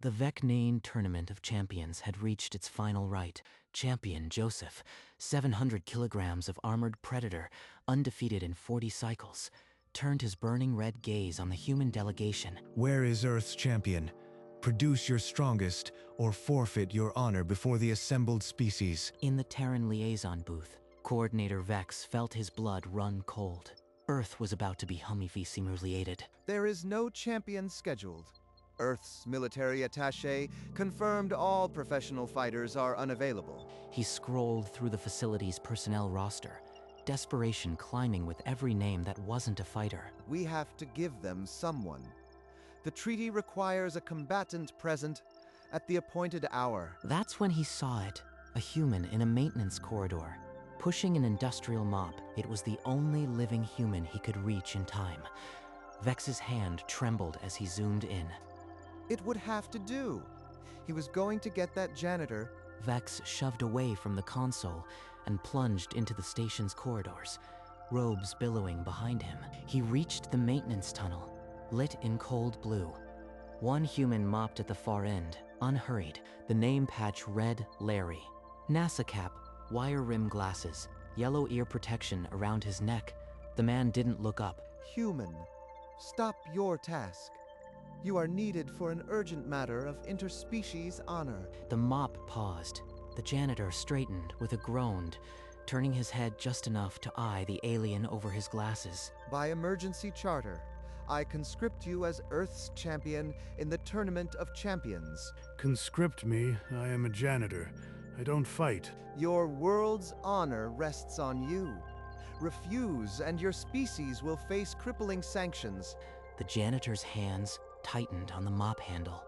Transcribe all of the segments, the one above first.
The Vecnane Tournament of Champions had reached its final rite. Champion Joseph, 700 kilograms of armored predator, undefeated in 40 cycles, turned his burning red gaze on the human delegation. Where is Earth's champion? Produce your strongest, or forfeit your honor before the assembled species. In the Terran liaison booth, Coordinator Vex felt his blood run cold. Earth was about to be humiliated. There is no champion scheduled. Earth's military attaché confirmed all professional fighters are unavailable. He scrolled through the facility's personnel roster, desperation climbing with every name that wasn't a fighter. We have to give them someone. The treaty requires a combatant present at the appointed hour. That's when he saw it, a human in a maintenance corridor, pushing an industrial mop. It was the only living human he could reach in time. Vex's hand trembled as he zoomed in. It would have to do. He was going to get that janitor. Vex shoved away from the console and plunged into the station's corridors, robes billowing behind him. He reached the maintenance tunnel, lit in cold blue. One human mopped at the far end, unhurried, the name patch read Larry. NASA cap, wire rim glasses, yellow ear protection around his neck. The man didn't look up. Human, stop your task. You are needed for an urgent matter of interspecies honor. The mop paused. The janitor straightened with a groan, turning his head just enough to eye the alien over his glasses. By emergency charter, I conscript you as Earth's champion in the Tournament of Champions. Conscript me, I am a janitor. I don't fight. Your world's honor rests on you. Refuse and your species will face crippling sanctions. The janitor's hands tightened on the mop handle.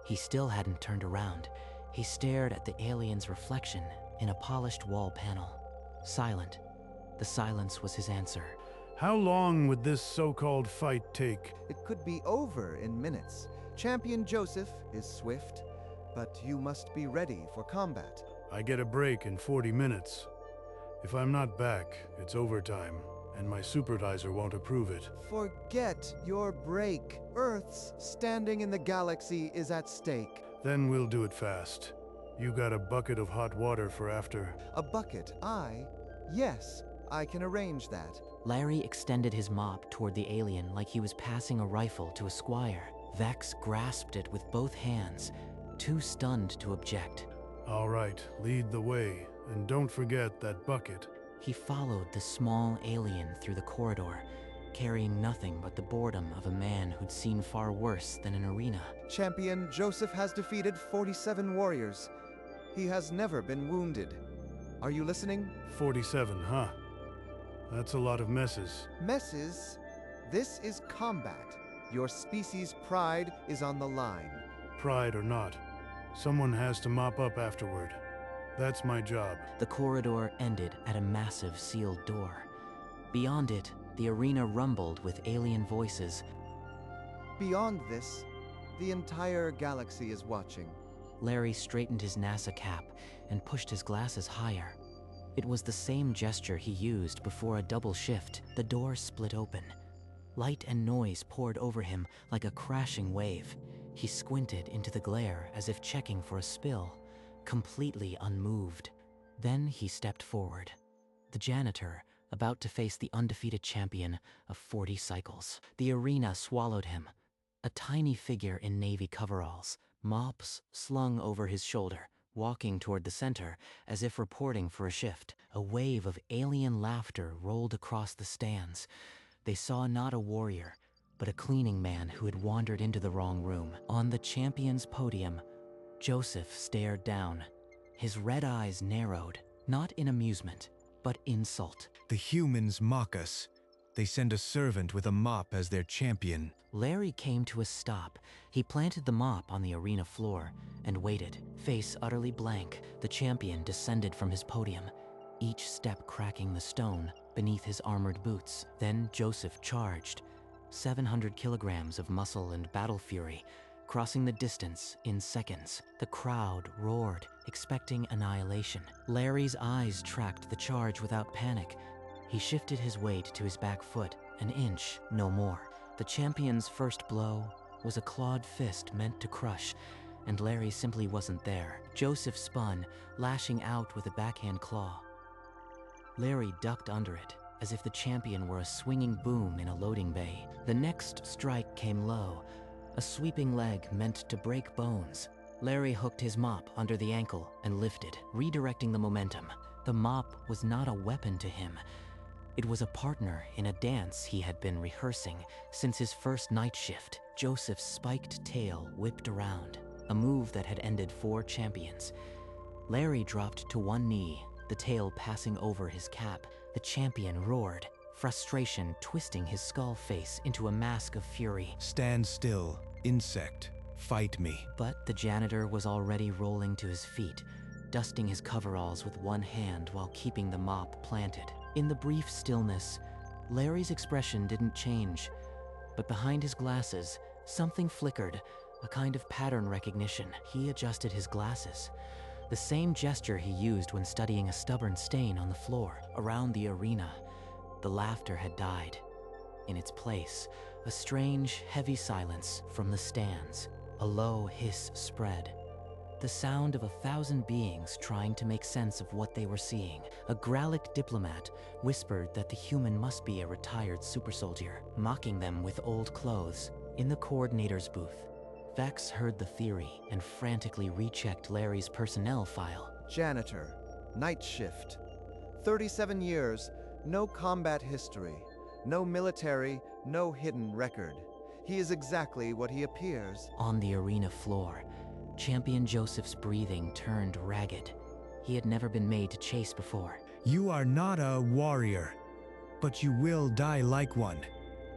He still hadn't turned around. He stared at the alien's reflection in a polished wall panel. Silent. The silence was his answer. How long would this so-called fight take? It could be over in minutes. Champion Joseph is swift, but you must be ready for combat. I get a break in 40 minutes. If I'm not back, it's overtime, and my supervisor won't approve it. Forget your break. Earth's standing in the galaxy is at stake. Then we'll do it fast. You got a bucket of hot water for after? A bucket, Yes, I can arrange that. Larry extended his mop toward the alien like he was passing a rifle to a squire. Vex grasped it with both hands, too stunned to object. All right, lead the way, and don't forget that bucket. He followed the small alien through the corridor, carrying nothing but the boredom of a man who'd seen far worse than an arena. Champion Joseph has defeated 47 warriors. He has never been wounded. Are you listening? 47, huh? That's a lot of messes. Messes? This is combat. Your species' pride is on the line. Pride or not, someone has to mop up afterward. That's my job. The corridor ended at a massive sealed door. Beyond it, the arena rumbled with alien voices. Beyond this, the entire galaxy is watching. Larry straightened his NASA cap and pushed his glasses higher. It was the same gesture he used before a double shift. The door split open. Light and noise poured over him like a crashing wave. He squinted into the glare as if checking for a spill, completely unmoved. Then he stepped forward. The janitor, about to face the undefeated champion of 40 cycles. The arena swallowed him. A tiny figure in navy coveralls, mops slung over his shoulder, walking toward the center as if reporting for a shift. A wave of alien laughter rolled across the stands. They saw not a warrior, but a cleaning man who had wandered into the wrong room. On the champion's podium, Joseph stared down. His red eyes narrowed, not in amusement, but insult. The humans mock us. They send a servant with a mop as their champion. Larry came to a stop. He planted the mop on the arena floor and waited, face utterly blank. The champion descended from his podium, each step cracking the stone beneath his armored boots. Then Joseph charged, 700 kilograms of muscle and battle fury, crossing the distance in seconds. The crowd roared, expecting annihilation. Larry's eyes tracked the charge without panic. He shifted his weight to his back foot, an inch, no more. The champion's first blow was a clawed fist meant to crush, and Larry simply wasn't there. Joseph spun, lashing out with a backhand claw. Larry ducked under it, as if the champion were a swinging boom in a loading bay. The next strike came low, a sweeping leg meant to break bones. Larry hooked his mop under the ankle and lifted, redirecting the momentum. The mop was not a weapon to him. It was a partner in a dance he had been rehearsing since his first night shift. Joseph's spiked tail whipped around, a move that had ended 4 champions. Larry dropped to one knee, the tail passing over his cap. The champion roared, frustration twisting his skull face into a mask of fury. Stand still, insect. Fight me. But the janitor was already rolling to his feet, dusting his coveralls with one hand while keeping the mop planted. In the brief stillness, Larry's expression didn't change, but behind his glasses, something flickered, a kind of pattern recognition. He adjusted his glasses. The same gesture he used when studying a stubborn stain on the floor around the arena. The laughter had died. In its place, a strange, heavy silence from the stands. A low hiss spread. The sound of 1,000 beings trying to make sense of what they were seeing. A Gralic diplomat whispered that the human must be a retired super soldier, mocking them with old clothes. In the coordinator's booth, Vex heard the theory and frantically rechecked Larry's personnel file. Janitor, night shift. 37 years, no combat history, no military, no hidden record. He is exactly what he appears. On the arena floor, Champion Joseph's breathing turned ragged. He had never been made to chase before. You are not a warrior, but you will die like one.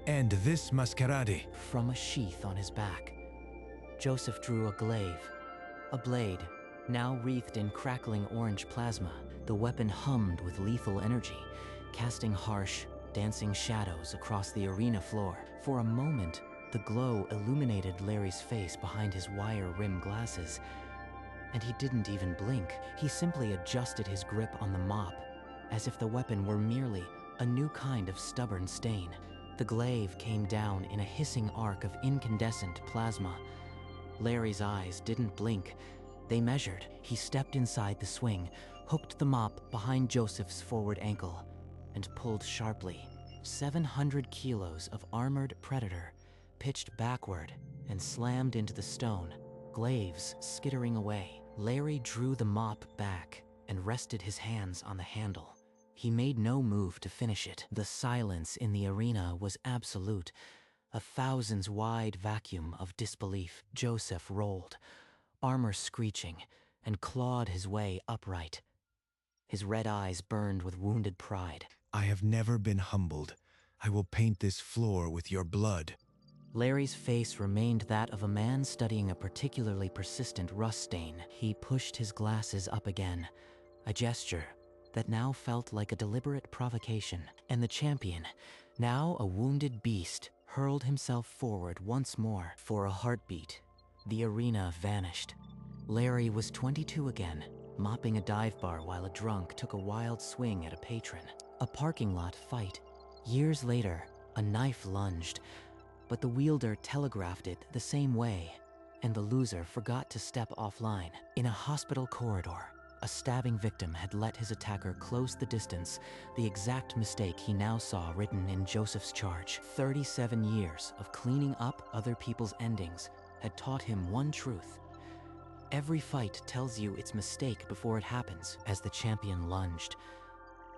End this masquerade. From a sheath on his back, Joseph drew a glaive, a blade, now wreathed in crackling orange plasma. The weapon hummed with lethal energy, casting harsh, dancing shadows across the arena floor. For a moment, the glow illuminated Larry's face behind his wire-rimmed glasses, and he didn't even blink. He simply adjusted his grip on the mop, as if the weapon were merely a new kind of stubborn stain. The glaive came down in a hissing arc of incandescent plasma. Larry's eyes didn't blink. They measured. He stepped inside the swing, hooked the mop behind Joseph's forward ankle, and pulled sharply. 700 kilos of armored predator pitched backward and slammed into the stone, glaives skittering away. Larry drew the mop back and rested his hands on the handle. He made no move to finish it. The silence in the arena was absolute, a thousands-wide vacuum of disbelief. Joseph rolled, armor screeching, and clawed his way upright. His red eyes burned with wounded pride. I have never been humbled. I will paint this floor with your blood. Larry's face remained that of a man studying a particularly persistent rust stain. He pushed his glasses up again, a gesture that now felt like a deliberate provocation. And the champion, now a wounded beast, hurled himself forward once more. For a heartbeat, the arena vanished. Larry was 22 again, mopping a dive bar while a drunk took a wild swing at a patron. A parking lot fight. Years later, a knife lunged, but the wielder telegraphed it the same way, and the loser forgot to step offline. In a hospital corridor, a stabbing victim had let his attacker close the distance, the exact mistake he now saw written in Joseph's charge. 37 years of cleaning up other people's endings had taught him one truth. Every fight tells you its mistake before it happens. As the champion lunged,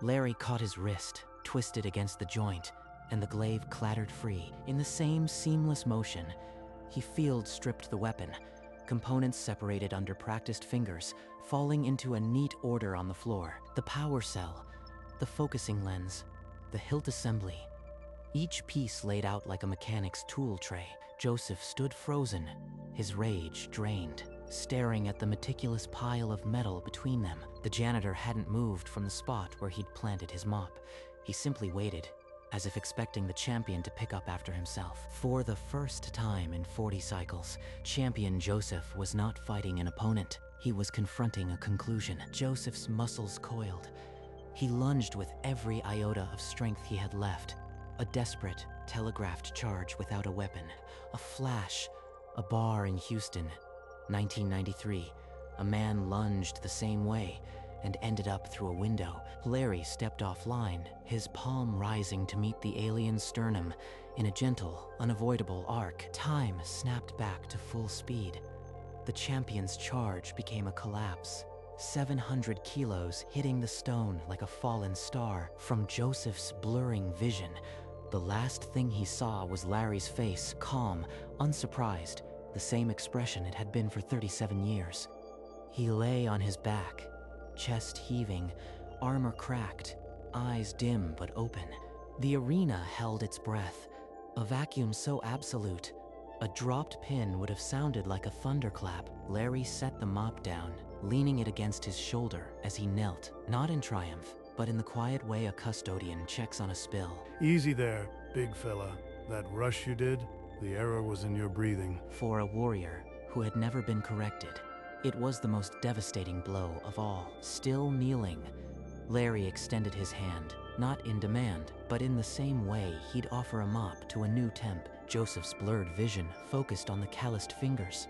Larry caught his wrist, twisted against the joint, and the glaive clattered free. In the same seamless motion, he field stripped the weapon, components separated under practiced fingers, falling into a neat order on the floor. The power cell, the focusing lens, the hilt assembly, each piece laid out like a mechanic's tool tray. Joseph stood frozen, his rage drained, staring at the meticulous pile of metal between them. The janitor hadn't moved from the spot where he'd planted his mop. He simply waited, as if expecting the champion to pick up after himself. For the first time in 40 cycles, Champion Joseph was not fighting an opponent. He was confronting a conclusion. Joseph's muscles coiled. He lunged with every iota of strength he had left. A desperate, telegraphed charge without a weapon. A flash, a bar in Houston. 1993. A man lunged the same way and ended up through a window. Larry stepped offline, his palm rising to meet the alien's sternum in a gentle, unavoidable arc. Time snapped back to full speed. The champion's charge became a collapse. 700 kilos hitting the stone like a fallen star. From Joseph's blurring vision, the last thing he saw was Larry's face, calm, unsurprised, the same expression it had been for 37 years. He lay on his back, chest heaving, armor cracked, eyes dim but open. The arena held its breath, a vacuum so absolute, a dropped pin would have sounded like a thunderclap. Larry set the mop down, leaning it against his shoulder as he knelt, not in triumph, but in the quiet way a custodian checks on a spill. Easy there, big fella. That rush you did, the error was in your breathing. For a warrior who had never been corrected, it was the most devastating blow of all. Still kneeling, Larry extended his hand, not in demand, but in the same way he'd offer a mop to a new temp. Joseph's blurred vision focused on the calloused fingers.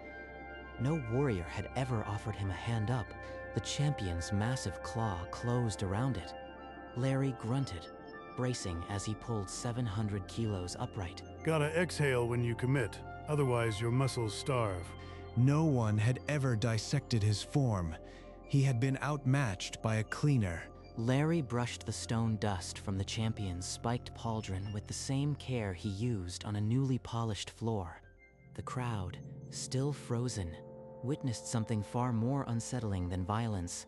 No warrior had ever offered him a hand up. The champion's massive claw closed around it. Larry grunted, bracing as he pulled 700 kilos upright. Gotta exhale when you commit, otherwise your muscles starve. No one had ever dissected his form. He had been outmatched by a cleaner. Larry brushed the stone dust from the champion's spiked pauldron with the same care he used on a newly polished floor. The crowd, still frozen, witnessed something far more unsettling than violence.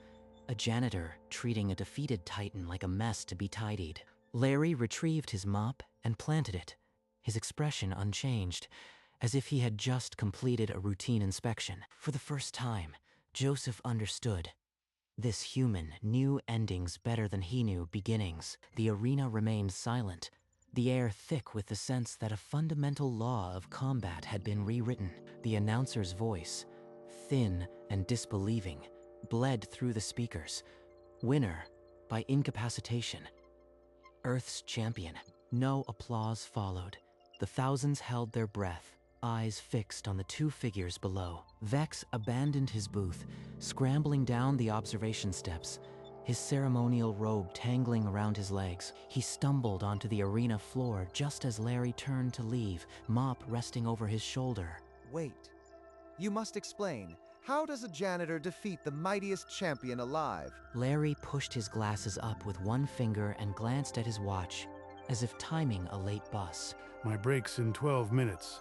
A janitor treating a defeated titan like a mess to be tidied. Larry retrieved his mop and planted it, his expression unchanged, as if he had just completed a routine inspection. For the first time, Joseph understood. This human knew endings better than he knew beginnings. The arena remained silent, the air thick with the sense that a fundamental law of combat had been rewritten. The announcer's voice, thin and disbelieving, bled through the speakers. Winner by incapacitation. Earth's champion. No applause followed. The thousands held their breath, eyes fixed on the two figures below. Vex abandoned his booth, scrambling down the observation steps, his ceremonial robe tangling around his legs. He stumbled onto the arena floor just as Larry turned to leave, mop resting over his shoulder. Wait. You must explain. How does a janitor defeat the mightiest champion alive? Larry pushed his glasses up with one finger and glanced at his watch, as if timing a late bus. My break's in 12 minutes.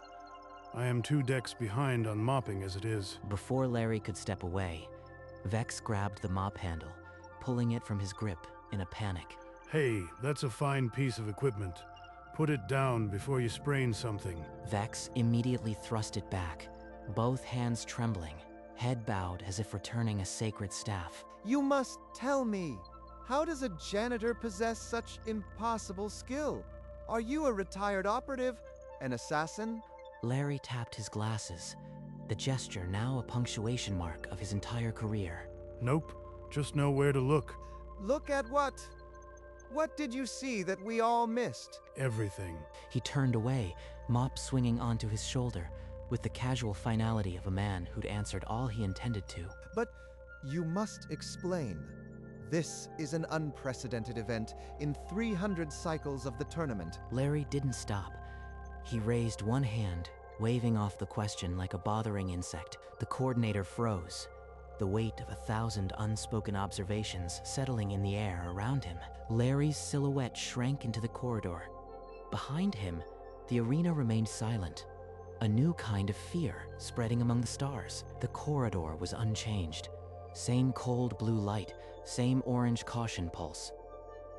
I am 2 decks behind on mopping as it is. Before Larry could step away, Vex grabbed the mop handle, pulling it from his grip in a panic. Hey, that's a fine piece of equipment. Put it down before you sprain something. Vex immediately thrust it back, both hands trembling, head bowed as if returning a sacred staff. You must tell me. How does a janitor possess such impossible skill? Are you a retired operative? An assassin? Larry tapped his glasses, the gesture now a punctuation mark of his entire career. Nope, just know where to look. Look at what? What did you see that we all missed? Everything. He turned away, mop swinging onto his shoulder, with the casual finality of a man who'd answered all he intended to. But you must explain. This is an unprecedented event in 300 cycles of the tournament. Larry didn't stop. He raised one hand, waving off the question like a bothering insect. The coordinator froze, the weight of 1,000 unspoken observations settling in the air around him. Larry's silhouette shrank into the corridor. Behind him, the arena remained silent, a new kind of fear spreading among the stars. The corridor was unchanged. Same cold blue light, same orange caution pulse.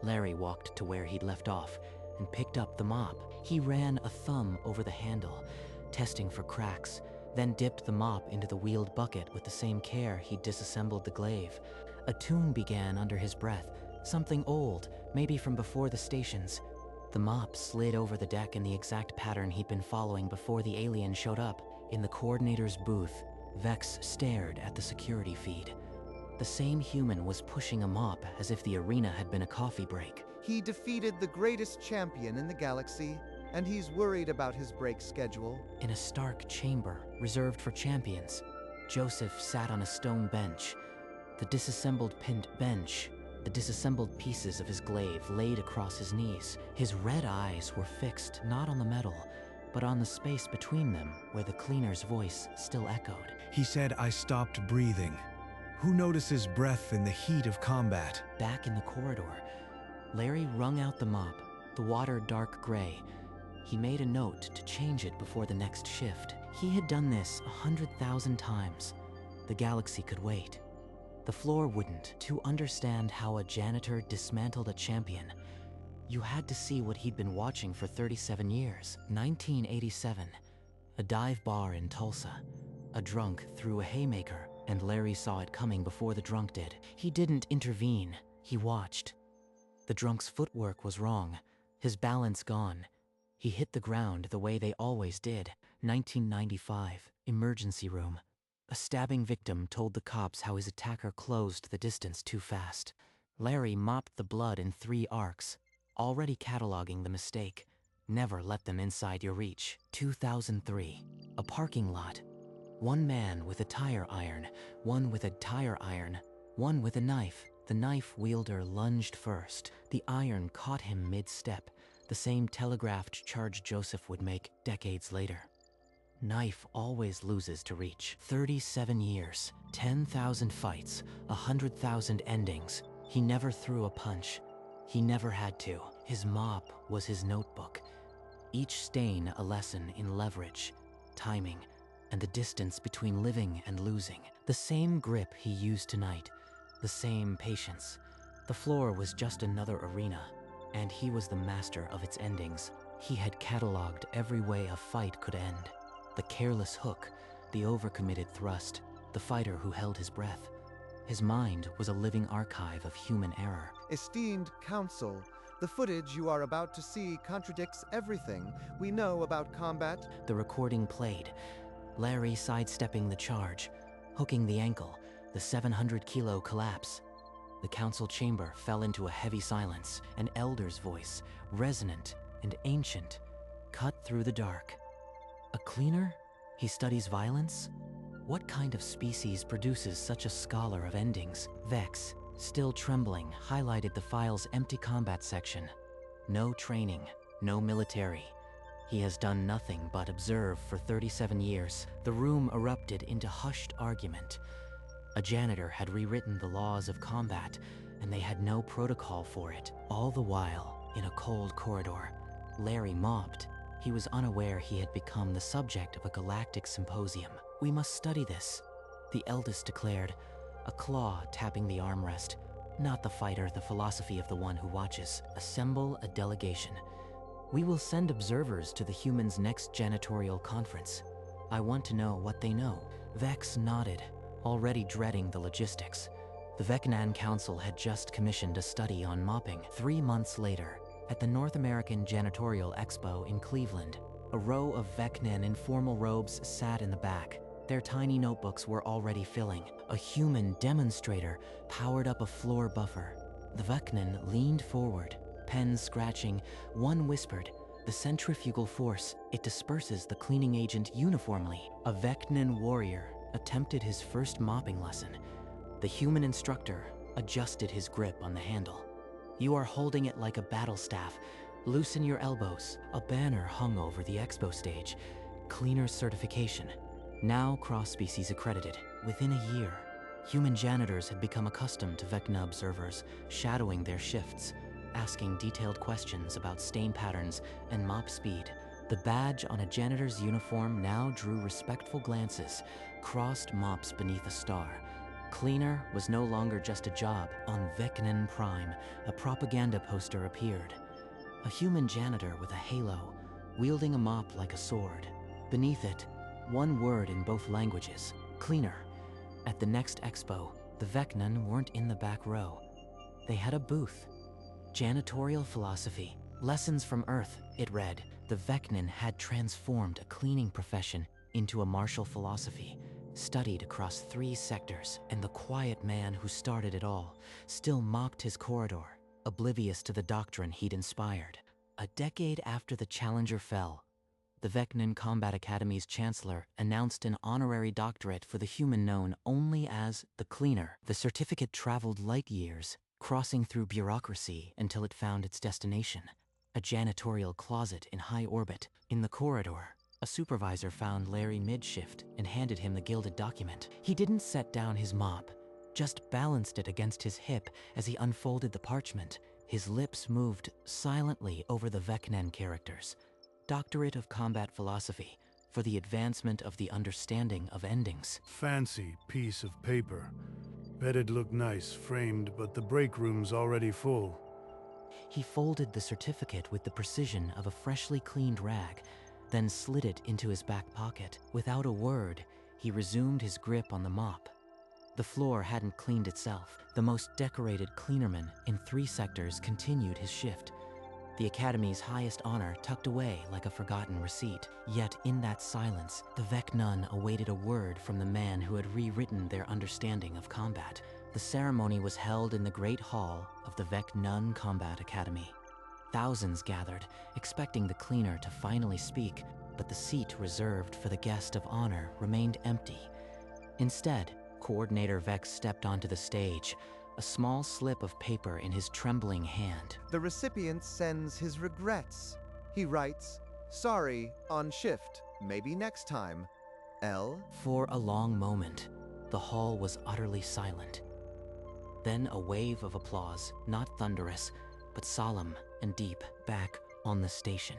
Larry walked to where he'd left off and picked up the mop. He ran a thumb over the handle, testing for cracks, then dipped the mop into the wheeled bucket with the same care he'd disassembled the glaive. A tune began under his breath, something old, maybe from before the stations. The mop slid over the deck in the exact pattern he'd been following before the alien showed up. In the coordinator's booth, Vex stared at the security feed. The same human was pushing a mop as if the arena had been a coffee break. He defeated the greatest champion in the galaxy, and he's worried about his break schedule. In a stark chamber reserved for champions, Joseph sat on a stone bench. The disassembled the disassembled pieces of his glaive laid across his knees. His red eyes were fixed not on the metal, but on the space between them where the cleaner's voice still echoed. He said I stopped breathing. Who notices breath in the heat of combat? Back in the corridor, Larry wrung out the mop, the water dark gray. He made a note to change it before the next shift. He had done this 100,000 times. The galaxy could wait. The floor wouldn't. To understand how a janitor dismantled a champion, you had to see what he'd been watching for 37 years. 1987, a dive bar in Tulsa. A drunk threw a haymaker, and Larry saw it coming before the drunk did. He didn't intervene, he watched. The drunk's footwork was wrong, his balance gone. He hit the ground the way they always did. 1995, emergency room. A stabbing victim told the cops how his attacker closed the distance too fast. Larry mopped the blood in 3 arcs, already cataloging the mistake. Never let them inside your reach. 2003, a parking lot. One man with a tire iron, one with a tire iron, one with a knife. The knife wielder lunged first. The iron caught him mid-step, the same telegraphed charge Joseph would make decades later. Knife always loses to reach. 37 years, 10,000 fights, 100,000 endings. He never threw a punch. He never had to. His mop was his notebook. Each stain a lesson in leverage, timing, and the distance between living and losing. The same grip he used tonight, the same patience. The floor was just another arena, and he was the master of its endings. He had cataloged every way a fight could end. The careless hook, the overcommitted thrust, the fighter who held his breath. His mind was a living archive of human error. Esteemed Council, the footage you are about to see contradicts everything we know about combat. The recording played, Larry sidestepping the charge, hooking the ankle, the 700-kilo collapse. The council chamber fell into a heavy silence. An elder's voice, resonant and ancient, cut through the dark. A cleaner? He studies violence? What kind of species produces such a scholar of endings? Vex, still trembling, highlighted the file's empty combat section. No training, no military. He has done nothing but observe for 37 years. The room erupted into hushed argument. A janitor had rewritten the laws of combat, and they had no protocol for it. All the while, in a cold corridor, Larry mopped. He was unaware he had become the subject of a galactic symposium. We must study this, the eldest declared, a claw tapping the armrest. Not the fighter, the philosophy of the one who watches. Assemble a delegation. We will send observers to the humans' next janitorial conference. I want to know what they know. Vex nodded, already dreading the logistics. The Vecnan Council had just commissioned a study on mopping. 3 months later, at the North American Janitorial Expo in Cleveland, a row of Vecnan in formal robes sat in the back. Their tiny notebooks were already filling. A human demonstrator powered up a floor buffer. The Vecnan leaned forward, pens scratching. One whispered, "The centrifugal force, it disperses the cleaning agent uniformly." A Vecnan warrior attempted his first mopping lesson. The human instructor adjusted his grip on the handle. "You are holding it like a battle staff. Loosen your elbows." A banner hung over the expo stage. Cleaner certification. Now cross-species accredited. Within a year, human janitors had become accustomed to Vecna observers, shadowing their shifts, asking detailed questions about stain patterns and mop speed. The badge on a janitor's uniform now drew respectful glances, crossed mops beneath a star. Cleaner was no longer just a job. On Vecnan Prime, a propaganda poster appeared. A human janitor with a halo, wielding a mop like a sword. Beneath it, one word in both languages, cleaner. At the next expo, the Vecnan weren't in the back row. They had a booth. Janitorial philosophy, lessons from Earth, it read. The Vecnan had transformed a cleaning profession into a martial philosophy, studied across 3 sectors, and the quiet man who started it all still mopped his corridor, oblivious to the doctrine he'd inspired. A decade after the Challenger fell, the Vecnan Combat Academy's chancellor announced an honorary doctorate for the human known only as the Cleaner. The certificate traveled light years, crossing through bureaucracy until it found its destination, a janitorial closet in high orbit. In the corridor, a supervisor found Larry mid-shift and handed him the gilded document. He didn't set down his mop, just balanced it against his hip as he unfolded the parchment. His lips moved silently over the Vecnan characters. Doctorate of Combat Philosophy for the advancement of the understanding of endings. Fancy piece of paper. Bet it'd look nice framed, but the break room's already full. He folded the certificate with the precision of a freshly cleaned rag, then slid it into his back pocket. Without a word, he resumed his grip on the mop. The floor hadn't cleaned itself. The most decorated cleanerman in 3 sectors continued his shift, the Academy's highest honor tucked away like a forgotten receipt. Yet in that silence, the Vecnan awaited a word from the man who had rewritten their understanding of combat. The ceremony was held in the Great Hall of the Vecnan Combat Academy. Thousands gathered, expecting the cleaner to finally speak, but the seat reserved for the guest of honor remained empty. Instead, Coordinator Vex stepped onto the stage, a small slip of paper in his trembling hand. The recipient sends his regrets. He writes, "Sorry, on shift, maybe next time. L." For a long moment, the hall was utterly silent. Then a wave of applause, not thunderous, but solemn and deep, back on the station.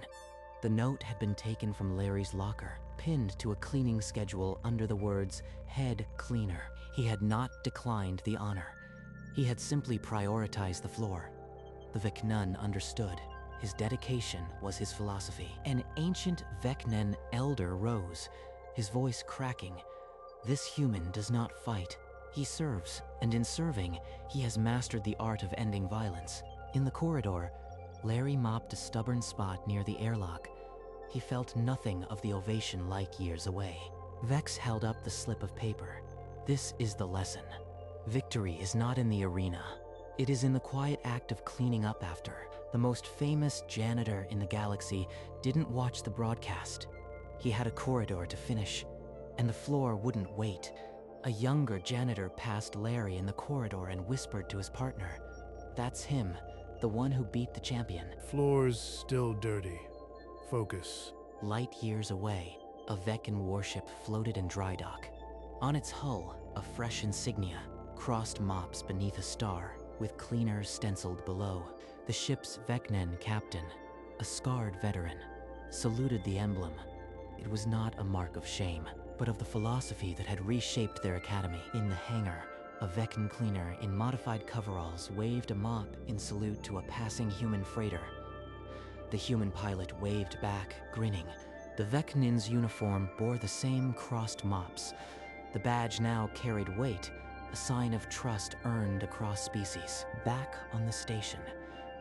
The note had been taken from Larry's locker, pinned to a cleaning schedule under the words, "Head Cleaner." He had not declined the honor. He had simply prioritized the floor. The Vecnan understood. His dedication was his philosophy. An ancient Vecnan elder rose, his voice cracking. This human does not fight. He serves, and in serving, he has mastered the art of ending violence. In the corridor, Larry mopped a stubborn spot near the airlock. He felt nothing of the ovation like years away. Vex held up the slip of paper. This is the lesson. Victory is not in the arena. It is in the quiet act of cleaning up after. The most famous janitor in the galaxy didn't watch the broadcast. He had a corridor to finish, and the floor wouldn't wait. A younger janitor passed Larry in the corridor and whispered to his partner, "That's him, the one who beat the champion." Floor's still dirty. Focus. Light years away, a Veccan warship floated in dry dock. On its hull, a fresh insignia, crossed mops beneath a star, with cleaners stenciled below. The ship's Vecnan captain, a scarred veteran, saluted the emblem. It was not a mark of shame, but of the philosophy that had reshaped their academy. In the hangar, a Veccan cleaner in modified coveralls waved a mop in salute to a passing human freighter. The human pilot waved back, grinning. The Vecnan's uniform bore the same crossed mops. The badge now carried weight, a sign of trust earned across species. Back on the station,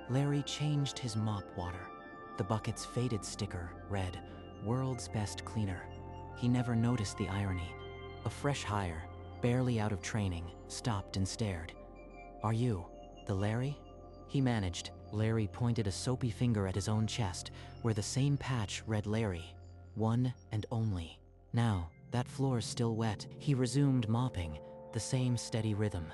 Larry changed his mop water. The bucket's faded sticker read, "World's Best Cleaner." He never noticed the irony. A fresh hire, barely out of training, stopped and stared. "Are you the Larry?" He managed. Larry pointed a soapy finger at his own chest, where the same patch read Larry, one and only. Now, that floor's still wet. He resumed mopping, the same steady rhythm.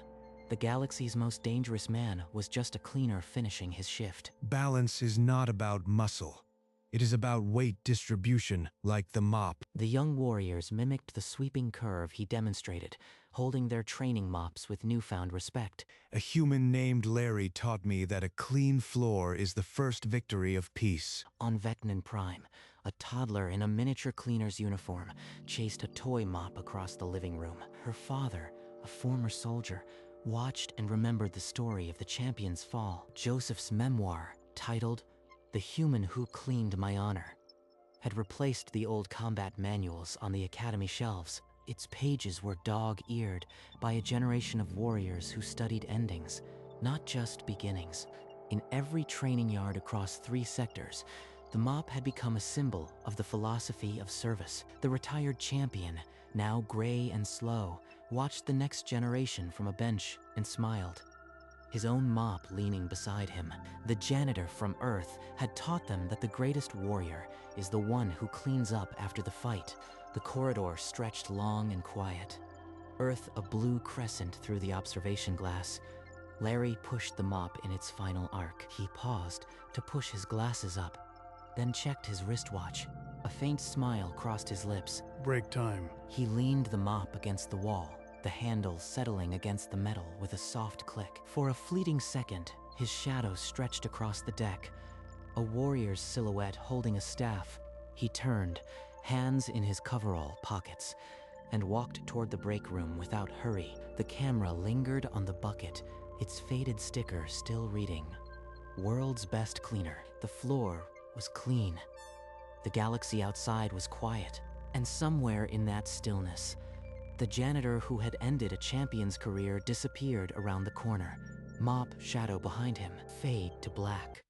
The galaxy's most dangerous man was just a cleaner finishing his shift. Balance is not about muscle. It is about weight distribution, like the mop. The young warriors mimicked the sweeping curve he demonstrated, holding their training mops with newfound respect. A human named Larry taught me that a clean floor is the first victory of peace. On Vecnan Prime, a toddler in a miniature cleaner's uniform chased a toy mop across the living room. Her father, a former soldier, watched and remembered the story of the champion's fall. Joseph's memoir, titled "The Human Who Cleaned My Honor," had replaced the old combat manuals on the academy shelves. Its pages were dog-eared by a generation of warriors who studied endings, not just beginnings. In every training yard across 3 sectors, the mop had become a symbol of the philosophy of service. The retired champion, now gray and slow, watched the next generation from a bench and smiled. his own mop leaning beside him. The janitor from Earth had taught them that the greatest warrior is the one who cleans up after the fight. The corridor stretched long and quiet. Earth a blue crescent through the observation glass. Larry pushed the mop in its final arc. He paused to push his glasses up, then checked his wristwatch. A faint smile crossed his lips. Break time. He leaned the mop against the wall, the handle settling against the metal with a soft click. For a fleeting second, his shadow stretched across the deck, a warrior's silhouette holding a staff. He turned, hands in his coverall pockets, and walked toward the break room without hurry. The camera lingered on the bucket, its faded sticker still reading, "World's Best Cleaner." The floor was clean. The galaxy outside was quiet, and somewhere in that stillness, the janitor who had ended a champion's career disappeared around the corner. Mop shadow behind him, fade to black.